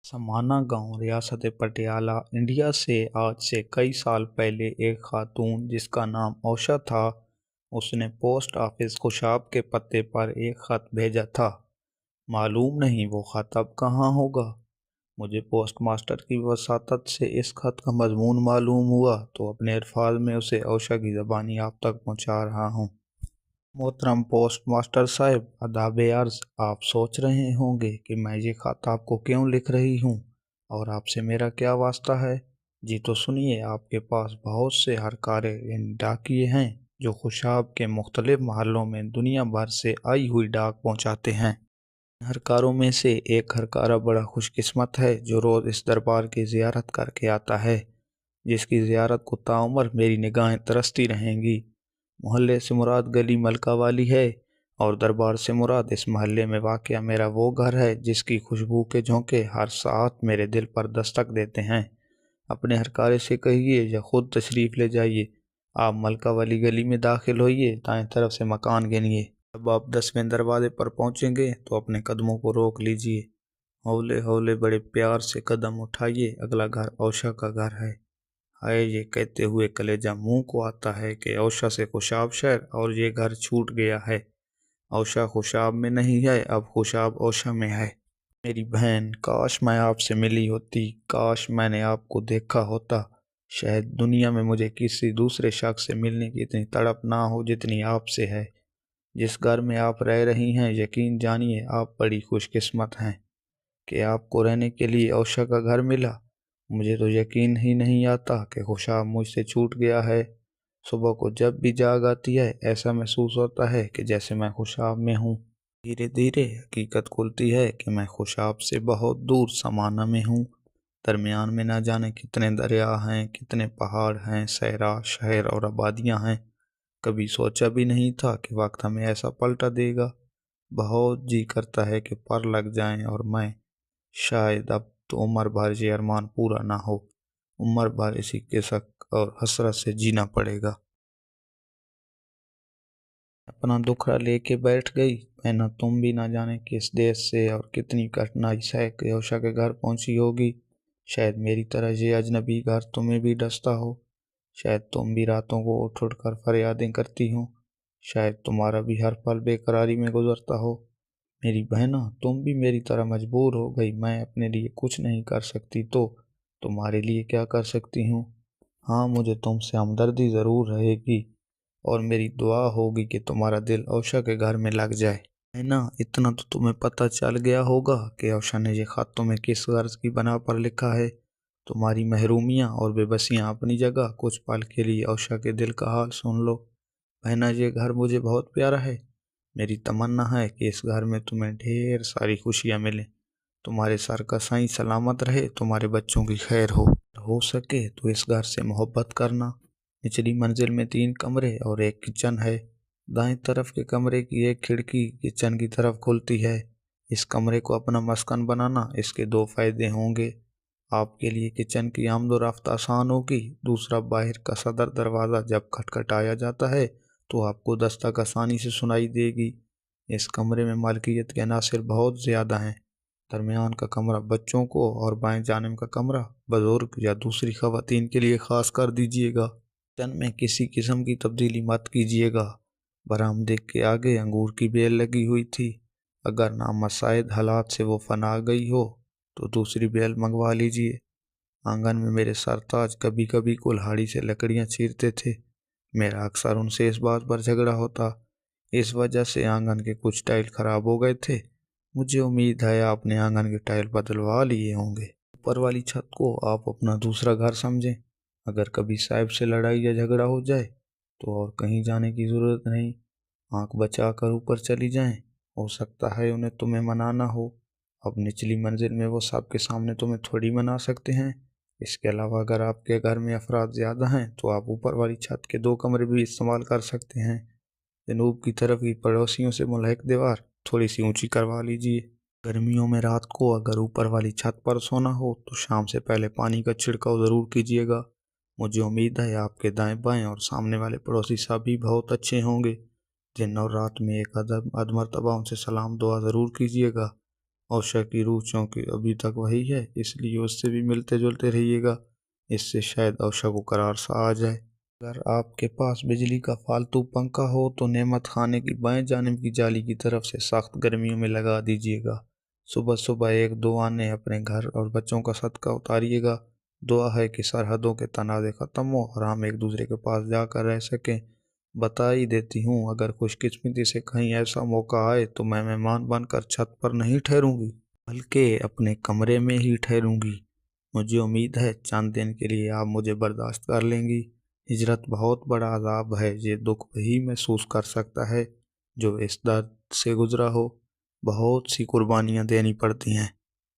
समाना गांव रियासत पटियाला इंडिया से आज से कई साल पहले एक खातून जिसका नाम औशा था। उसने पोस्ट ऑफिस खुशाब के पते पर एक खत भेजा था। मालूम नहीं वो खत अब कहाँ होगा। मुझे पोस्ट मास्टर की वसातत से इस खत का मजमून मालूम हुआ तो अपने अल्फाज में उसे औशा की ज़बानी आप तक पहुँचा रहा हूँ। मोहतरम पोस्ट मास्टर साहब, अदाब अर्ज़। आप सोच रहे होंगे कि मैं ये खत आपको क्यों लिख रही हूँ और आपसे मेरा क्या वास्ता है। जी तो सुनिए, आपके पास बहुत से हरकारे डाकिये हैं जो खुशाब के मुख्तलिफ महलों में दुनिया भर से आई हुई डाक पहुँचाते हैं। हरकारों में से एक हरकारा बड़ा खुशकिस्मत है जो रोज़ इस दरबार की ज़ियारत करके आता है, जिसकी ज़ियारत को ताउम्र मेरी निगाहें तरसती रहेंगी। मोहल्ले से मुराद गली मलका वाली है और दरबार से मुराद इस महल्ले में वाक़या मेरा वो घर है जिसकी खुशबू के झोंके हर साथ मेरे दिल पर दस्तक देते हैं। अपने हरकारे से कहिए या खुद तशरीफ़ ले जाइए। आप मलका वाली गली में दाखिल होइए, दाएं तरफ से मकान गिनिए। जब आप 10वें दरवाजे पर पहुंचेंगे तो अपने कदमों को रोक लीजिए। हौले हौले बड़े प्यार से कदम उठाइए। अगला घर औशा का घर है। हाय, ये कहते हुए कलेजा मुंह को आता है कि औशा से खुशाब शहर और ये घर छूट गया है। औशा खुशाब में नहीं है, अब खुशाब औशा में है। मेरी बहन, काश मैं आपसे मिली होती, काश मैंने आपको देखा होता। शायद दुनिया में मुझे किसी दूसरे शख्स से मिलने की इतनी तड़प ना हो जितनी आपसे है। जिस घर में आप रह रही हैं, यकीन जानिए आप बड़ी खुशकिस्मत हैं कि आपको रहने के लिए औशा का घर मिला। मुझे तो यकीन ही नहीं आता कि खुशाब मुझसे छूट गया है। सुबह को जब भी जाग आती है ऐसा महसूस होता है कि जैसे मैं खुशाब में हूँ। धीरे धीरे हकीकत खुलती है कि मैं खुशाब से बहुत दूर समाना में हूँ। दरमियान में ना जाने कितने दरिया हैं, कितने पहाड़ हैं, सहरा, शहर और आबादियाँ हैं। कभी सोचा भी नहीं था कि वक्त हमें ऐसा पलटा देगा। बहुत जी करता है कि पर लग जाएं और मैं शायद अब तो उम्र भर ये अरमान पूरा ना हो। उम्र भर इसी किसक और हसरत से जीना पड़ेगा। अपना दुखड़ा लेके बैठ गई। मैं तुम भी ना जाने किस देश से और कितनी कठिनाई सह के औशा के घर पहुंची होगी। शायद मेरी तरह ये अजनबी घर तुम्हें भी डसता हो। शायद तुम भी रातों को उठ उठ कर फरियादें करती हो। शायद तुम्हारा भी हर पल बेकरारी में गुजरता हो। मेरी बहना, तुम भी मेरी तरह मजबूर हो गई। मैं अपने लिए कुछ नहीं कर सकती तो तुम्हारे लिए क्या कर सकती हूँ। हाँ, मुझे तुमसे हमदर्दी ज़रूर रहेगी और मेरी दुआ होगी कि तुम्हारा दिल औशा के घर में लग जाए। है ना, इतना तो तुम्हें पता चल गया होगा कि औशा ने ये खत तुम्हें किस गर्ज की बना पर लिखा है। तुम्हारी महरूमियाँ और बेबसियाँ अपनी जगह, कुछ पल के लिए औशा के दिल का हाल सुन लो। बहना, ये घर मुझे बहुत प्यारा है। मेरी तमन्ना है कि इस घर में तुम्हें ढेर सारी खुशियाँ मिलें। तुम्हारे सर का साईं सलामत रहे, तुम्हारे बच्चों की खैर हो सके तो इस घर से मोहब्बत करना। निचली मंजिल में 3 कमरे और एक किचन है। दाएं तरफ के कमरे की एक खिड़की किचन की तरफ खुलती है। इस कमरे को अपना मस्कन बनाना। इसके 2 फायदे होंगे। आपके लिए किचन की आमदोरफ्त आसान होगी। दूसरा, बाहर का सदर दरवाज़ा जब खटखटाया जाता है तो आपको दस्तक आसानी से सुनाई देगी। इस कमरे में मालकियत के अनासिर बहुत ज़्यादा हैं। दरमियान का कमरा बच्चों को और बाएं जानिब का कमरा बुजुर्ग या दूसरी खवातीन के लिए खास कर दीजिएगा। किचन में किसी किस्म की तब्दीली मत कीजिएगा। बरामदे के आगे अंगूर की बेल लगी हुई थी। अगर नामसाइद हालात से वो फना गई हो तो दूसरी बेल मंगवा लीजिए। आंगन में मेरे सरताज कभी कभी कुल्हाड़ी से लकड़ियां चीरते थे। मेरा अक्सर उनसे इस बात पर झगड़ा होता। इस वजह से आंगन के कुछ टाइल खराब हो गए थे। मुझे उम्मीद है आपने आंगन के टाइल बदलवा लिए होंगे। ऊपर वाली छत को आप अपना दूसरा घर समझें। अगर कभी साहिब से लड़ाई या झगड़ा हो जाए तो और कहीं जाने की ज़रूरत नहीं। आंख बचा कर ऊपर चली जाएं। हो सकता है उन्हें तुम्हें मनाना हो। अब निचली मंजिल में वो सबके सामने तुम्हें थोड़ी मना सकते हैं। इसके अलावा अगर आपके घर में अफराद ज़्यादा हैं तो आप ऊपर वाली छत के 2 कमरे भी इस्तेमाल कर सकते हैं। जनूब की तरफ की पड़ोसियों से मुल्हक दीवार थोड़ी सी ऊंची करवा लीजिए। गर्मियों में रात को अगर ऊपर वाली छत पर सोना हो तो शाम से पहले पानी का छिड़काव ज़रूर कीजिएगा। मुझे उम्मीद है आपके दाएं बाएं और सामने वाले पड़ोसी साहब भी बहुत अच्छे होंगे। दिन और रात में एक अदमर्तबा उनसे सलाम दुआ ज़रूर कीजिएगा। اوشا کی روح چونکہ ابھی تک وہی ہے، اس لیے اس سے بھی ملتے جلتے رہیے گا، اس سے شاید اوشا کو قرار سا آ جائے۔ اگر آپ کے پاس بجلی کا فالتو پنکھا ہو تو نعمت خانے کی بائیں جانب کی جالی کی طرف سے سخت گرمیوں میں لگا دیجیے گا۔ صبح صبح ایک دعانے اپنے گھر اور بچوں کا صدقہ اتاریے گا۔ دعا ہے کہ سرحدوں کے تنازع ختم ہو اور ہم ایک دوسرے کے پاس جا کر رہ سکیں۔ بتا ہی دیتی ہوں، اگر خوش قسمتی سے کہیں ایسا موقع آئے تو میں مہمان بن کر چھت پر نہیں ٹھہروں گی، بلکہ اپنے کمرے میں ہی ٹھہروں گی۔ مجھے امید ہے چند دن کے لیے آپ مجھے برداشت کر لیں گی۔ ہجرت بہت بڑا عذاب ہے، یہ دکھ وہی محسوس کر سکتا ہے جو اس درد سے گزرا ہو۔ بہت سی قربانیاں دینی پڑتی ہیں۔